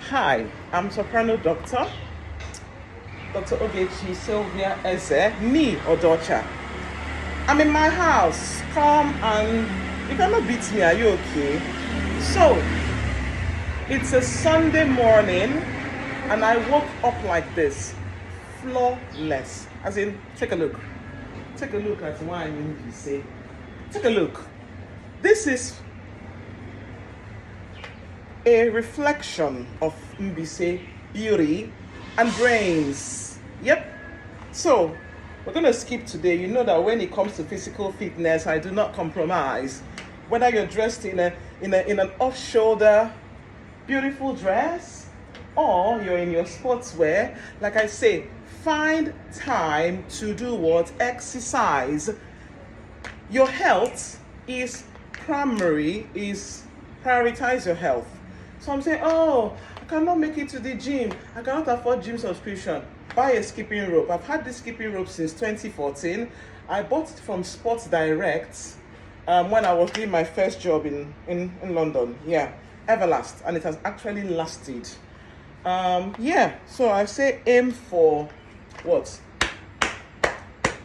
Hi, I'm SopranoDoctor, Dr. Ogechi Sylvia Eze, Ni Odocha. I'm in my house. Come and you cannot beat me, are you okay? So, it's a Sunday morning and I woke up like this, flawless. As in, take a look. Take a look at what I mean to say. Take a look. This is a reflection of Mbise beauty and brains. Yep. So we're gonna skip today. You know that when it comes to physical fitness, I do not compromise. Whether you're dressed in an off-shoulder beautiful dress or you're in your sportswear, like I say, find time to do what? Exercise. Your health is primary, is prioritize your health. So I'm saying, oh, I cannot make it to the gym. I cannot afford gym subscription. Buy a skipping rope. I've had this skipping rope since 2014. I bought it from Sports Direct when I was doing my first job in London. Yeah, Everlast. And it has actually lasted. So I say aim for what?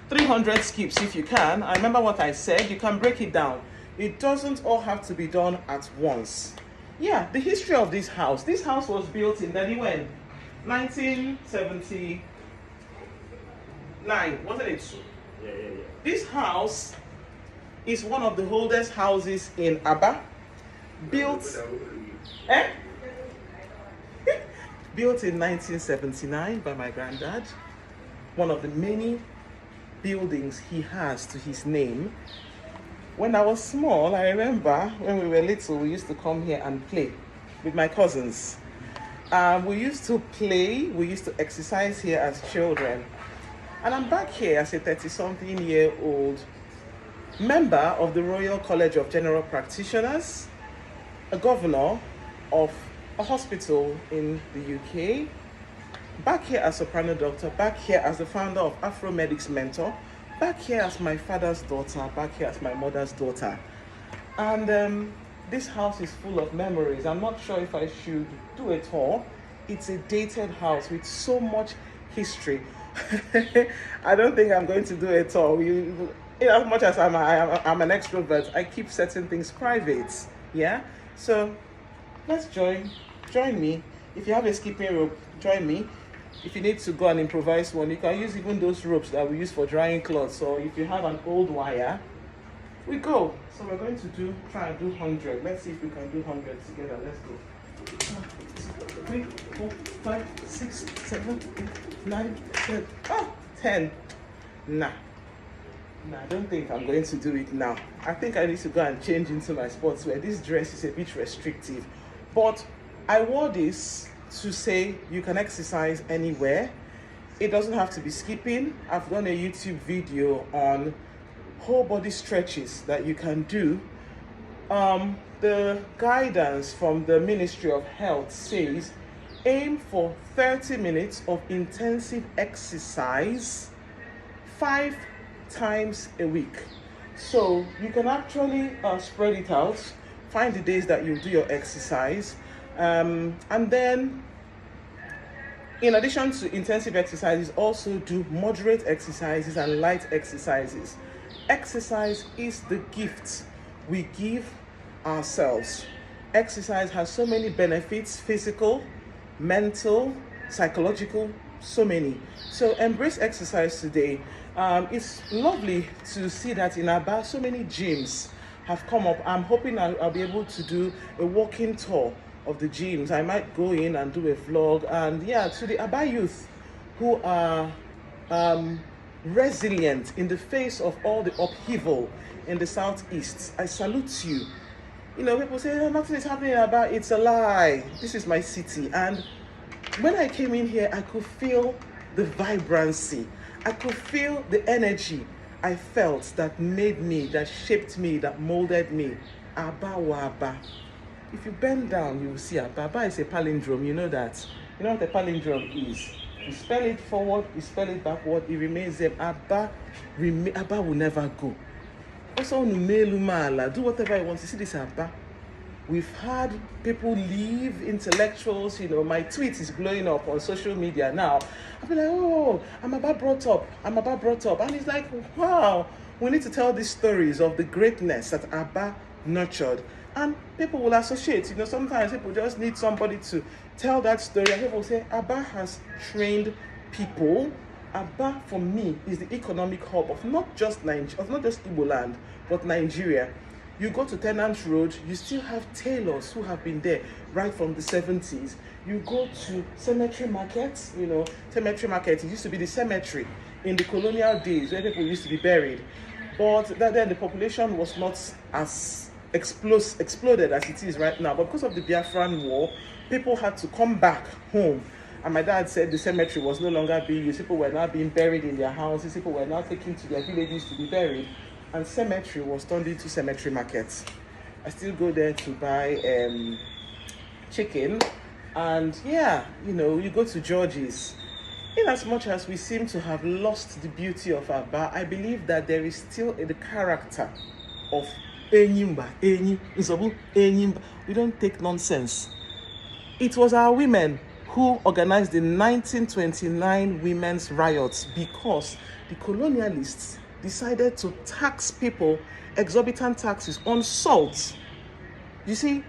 300 skips if you can. I remember what I said. You can break it down. It doesn't all have to be done at once. Yeah, the history of this house. This house was built in 1979, wasn't it? Yeah. This house is one of the oldest houses in Aba. Built built in 1979 by my granddad. One of the many buildings he has to his name. When I was small, I remember when we were little, we used to come here and play with my cousins. We used to play, we used to exercise here as children. And I'm back here as a 30-something-year-old member of the Royal College of General Practitioners, a governor of a hospital in the UK, back here as SopranoDoctor, back here as the founder of Afro Medics Mentor, back here as my father's daughter, back here as my mother's daughter. And this house is full of memories. I'm not sure if I should do a tour. It's a dated house with so much history. I don't think I'm going to do a tour. As much as I'm an extrovert, I keep certain things private. Yeah? So let's join me. If you have a skipping rope, join me. If you need to go and improvise one, you can use even those ropes that we use for drying clothes. So if you have an old wire, we go. So we're going to try and do 100. Let's see if we can do 100 together. Let's go. 3, 4, 5, 6, 7, 8, 9, 10. 10. Nah, I don't think I'm going to do it now. I think I need to go and change into my sportswear. This dress is a bit restrictive. But I wore this to say you can exercise anywhere. It doesn't have to be skipping. I've done a YouTube video on whole body stretches that you can do. The guidance from the Ministry of Health says aim for 30 minutes of intensive exercise 5 times a week. So you can actually spread it out, find the days that you do your exercise. And then, in addition to intensive exercises, also do moderate exercises and light exercises. Exercise is the gift we give ourselves. Exercise has so many benefits: physical, mental, psychological, so many. So embrace exercise today. It's lovely to see that in Aba, so many gyms have come up. I'm hoping I'll be able to do a walking tour of the gyms. I might go in and do a vlog. And yeah, to the Aba youth who are resilient in the face of all the upheaval in the southeast, I salute you. You know, people say, oh, nothing is happening in Aba. It's a lie. This is my city. And when I came in here, I could feel the vibrancy. I could feel the energy I felt that made me, that shaped me, that molded me. Aba wa Aba. If you bend down, you will see Aba. Aba is a palindrome, you know that. You know what a palindrome is? You spell it forward, you spell it backward, it remains there. Aba will never go. Also, do whatever you want. You see this Aba. We've had people leave, intellectuals, my tweet is blowing up on social media now. I'll be like, oh, I'm about brought up. And it's like, wow, we need to tell these stories of the greatness that Abba nurtured. And people will associate, sometimes people just need somebody to tell that story. And people say, Abba has trained people. Abba, for me, is the economic hub of not just Igbo land, but Nigeria. You go to Tenant Road, you still have tailors who have been there right from the 70s. You go to cemetery markets, cemetery market, it used to be the cemetery in the colonial days where people used to be buried. But then the population was not as exploded as it is right now. But because of the Biafran War, people had to come back home. And my dad said the cemetery was no longer being used. People were now being buried in their houses. People were now taken to their villages to be buried. And cemetery was turned into cemetery markets. I still go there to buy chicken. And you go to George's. In as much as we seem to have lost the beauty of Aba, I believe that there is still the character of Enyimba, Nzogbu Enyimba. We don't take nonsense. It was our women who organized the 1929 women's riots because the colonialists decided to tax people exorbitant taxes on salt. You see?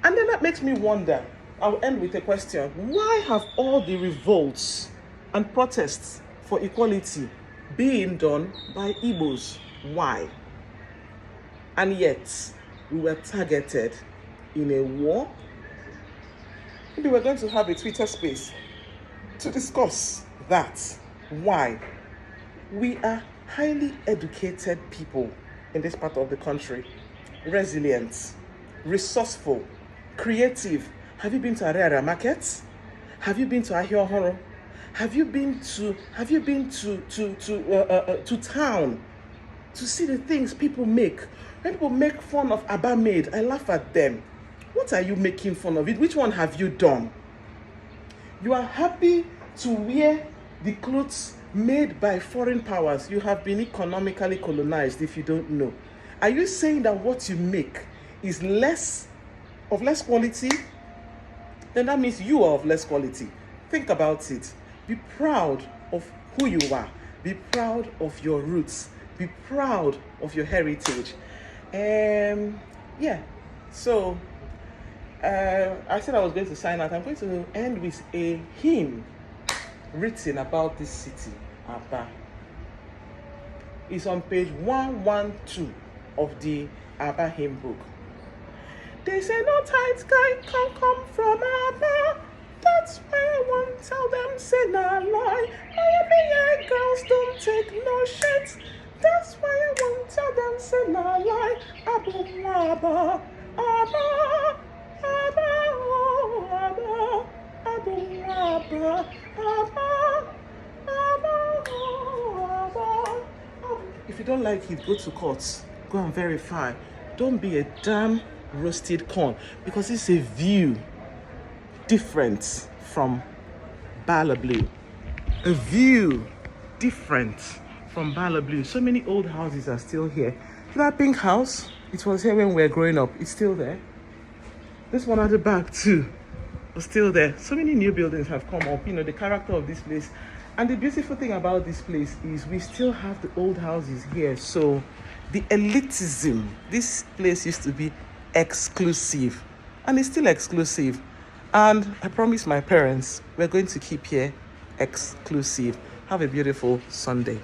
And then that makes me wonder, I'll end with a question. Why have all the revolts and protests for equality being done by Igbos? Why? And yet, we were targeted in a war. Maybe we're going to have a Twitter space to discuss that. Why? We are highly educated people in this part of the country. Resilient, resourceful, creative. Have you been to Ariara Market? Have you been to Ahiohoro? Have you been to town to see the things people make? When people make fun of Aba Maid, I laugh at them. What are you making fun of? Which one have you done? You are happy to wear the clothes made by foreign powers. You have been economically colonized, if you don't know. Are you saying that what you make is less quality? Then that means you are of less quality. Think about it. Be proud of who you are. Be proud of your roots. Be proud of your heritage. So I said I was going to sign out. I'm going to end with a hymn written about this city, Aba. It's on page 112 of the Aba hymn book. They say no tight guy can come from Aba. That's why I won't tell them, say nah lie. Miami girls don't take no shit. That's why I won't tell them, say nah lie. Abu Aba, Aba, Aba, oh, Aba, Abu Aba, Aba, Aba, oh, Aba. If you don't like it, go to court. Go and verify. Don't be a damn roasted corn, because it's a view different from Bala Blue. A view different from Bala Blue. So many old houses are still here. That pink house, it was here when we were growing up. It's still there. This one at the back too was still there. So many new buildings have come up. The character of this place. And the beautiful thing about this place is we still have the old houses here. So the elitism, this place used to be exclusive, and it's still exclusive. And I promise my parents we're going to keep here exclusive. Have a beautiful Sunday.